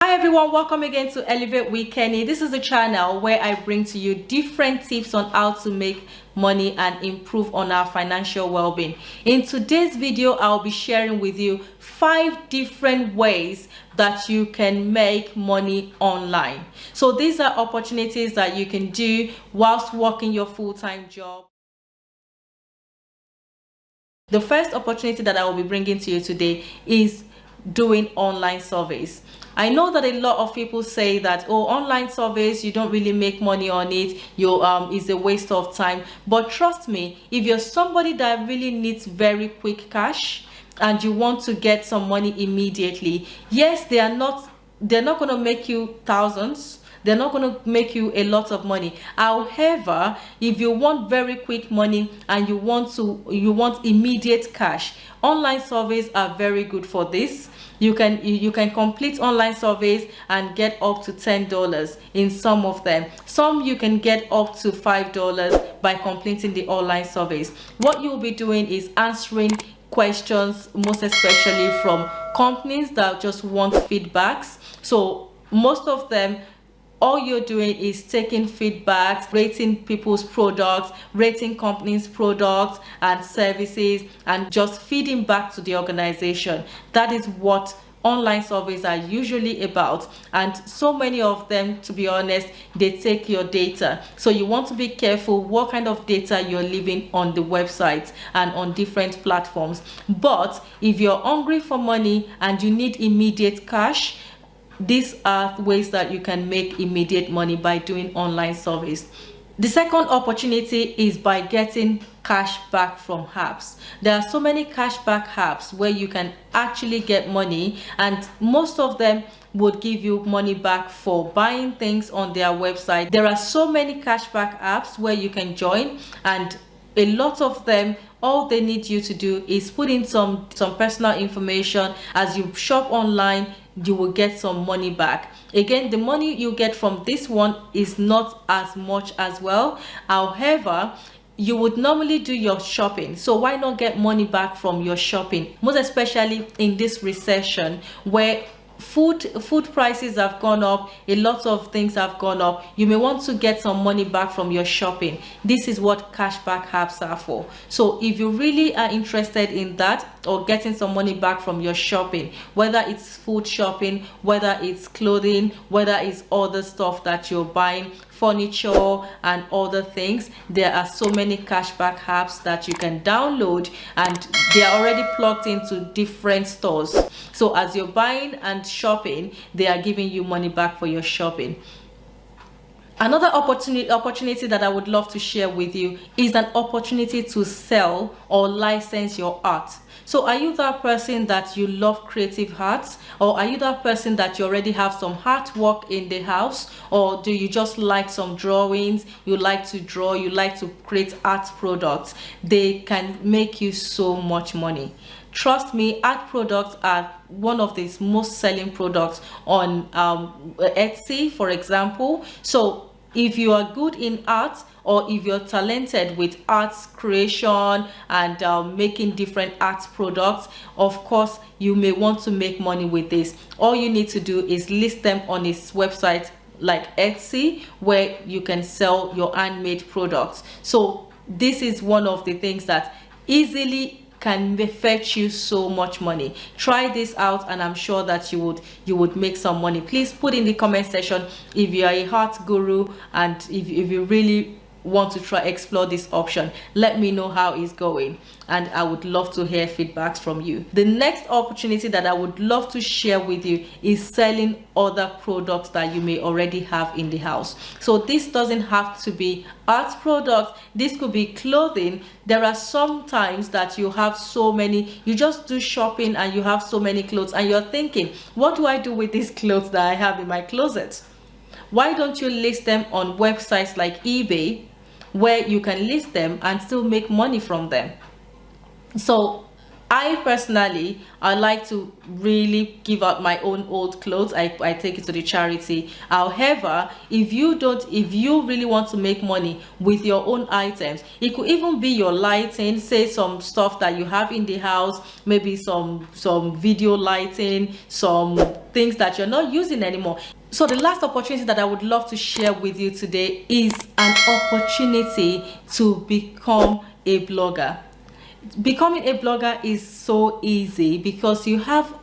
Hi everyone, welcome again to Elevate with Kenny. This is a channel where I bring to you different tips on how to make money and improve on our financial well-being. In today's video, I'll be sharing with you 5 different ways that you can make money online. So these are opportunities that you can do whilst working your full-time job. The first opportunity that I will be bringing to you today is doing online surveys. I know that a lot of people say that, oh, online surveys, you don't really make money on it, is a waste of time. But trust me, if you're somebody that really needs very quick cash and you want to get some money immediately, yes, they're not going to make you thousands. They're not going to make you a lot of money. However, if you want very quick money and you want immediate cash, online surveys are very good for this. You can complete online surveys and get up to $10 in some of them. Some you can get up to $5 by completing the online surveys. What you'll be doing is answering questions, most especially from companies that just want feedbacks. So most of them, all you're doing is taking feedbacks, rating people's products, rating companies' products and services, and just feeding back to the organization. That is what online surveys are usually about, and so many of them, to be honest, they take your data. So you want to be careful what kind of data you're leaving on the website and on different platforms. But if you're hungry for money and you need immediate cash, these are ways that you can make immediate money by doing online surveys. The second opportunity is by getting cash back from apps. There are so many cashback apps where you can actually get money, and most of them would give you money back for buying things on their website. There are so many cashback apps where you can join, and a lot of them, all they need you to do is put in some personal information. As you shop online, you will get some money back. Again, the money you get from this one is not as much as well. However, you would normally do your shopping, so why not get money back from your shopping? Most especially in this recession where food prices have gone up, a lot of things have gone up. You may want to get some money back from your shopping. This is what cashback apps are for. So if you really are interested in that, or getting some money back from your shopping, whether it's food shopping, whether it's clothing, whether it's other stuff that you're buying, furniture and other things, there are so many cashback apps that you can download, and they are already plugged into different stores. So as you're buying and shopping, they are giving you money back for your shopping. Another opportunity that I would love to share with you is an opportunity to sell or license your art. So are you that person that you love creative arts, or are you that person that you already have some artwork in the house, or do you just like some drawings, you like to draw, you like to create art products? They can make you so much money. Trust me, art products are one of the most selling products on Etsy, for example. So if you are good in art, or if you're talented with arts creation and making different art products, of course you may want to make money with this. All you need to do is list them on his website like Etsy, where you can sell your handmade products. So this is one of the things that easily can fetch you so much money. Try this out, and I'm sure that you would make some money. Please put in the comment section if you are a art guru, and if you really want to explore this option. Let me know how it's going, and I would love to hear feedbacks from you. The next opportunity that I would love to share with you is selling other products that you may already have in the house. So this doesn't have to be art products, this could be clothing. There are some times that you have so many, you just do shopping and you have so many clothes, and you're thinking, what do I do with these clothes that I have in my closet? Why don't you list them on websites like eBay, where you can list them and still make money from them? So I personally, I like to really give out my own old clothes. I take it to the charity. However, if you really want to make money with your own items, it could even be your lighting, say some stuff that you have in the house, maybe some video lighting, some things that you're not using anymore. So the last opportunity that I would love to share with you today is an opportunity to become a blogger. Becoming a blogger is so easy because you have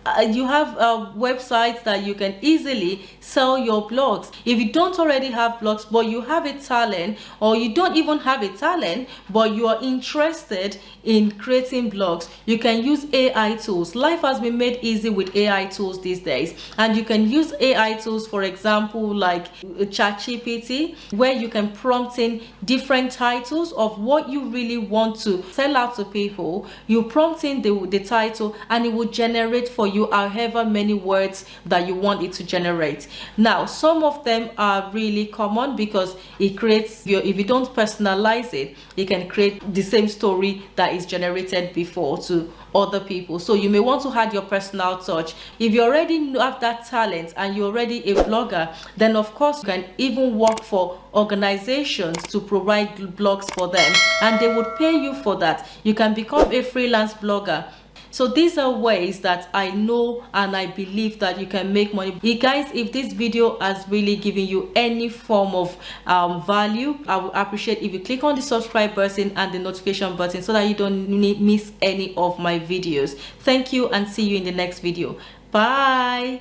websites that you can easily sell your blogs. If you don't already have blogs but you have a talent, or you don't even have a talent but you are interested in creating blogs, you can use AI tools. Life has been made easy with AI tools these days, and you can use AI tools, for example, like ChatGPT, where you can prompt in different titles of what you really want to sell out to people. You prompt in the title and it will generate for you however many words that you want it to generate. Now, some of them are really common because it creates if you don't personalize it, it can create the same story that is generated before to other people. So you may want to add your personal touch. If you already have that talent and you're already a blogger, then of course you can even work for organizations to provide blogs for them, and they would pay you for that. You can become a freelance blogger. So these are ways that I know and I believe that you can make money. Guys, if this video has really given you any form of value, I would appreciate if you click on the subscribe button and the notification button so that you don't miss any of my videos. Thank you, and see you in the next video. Bye.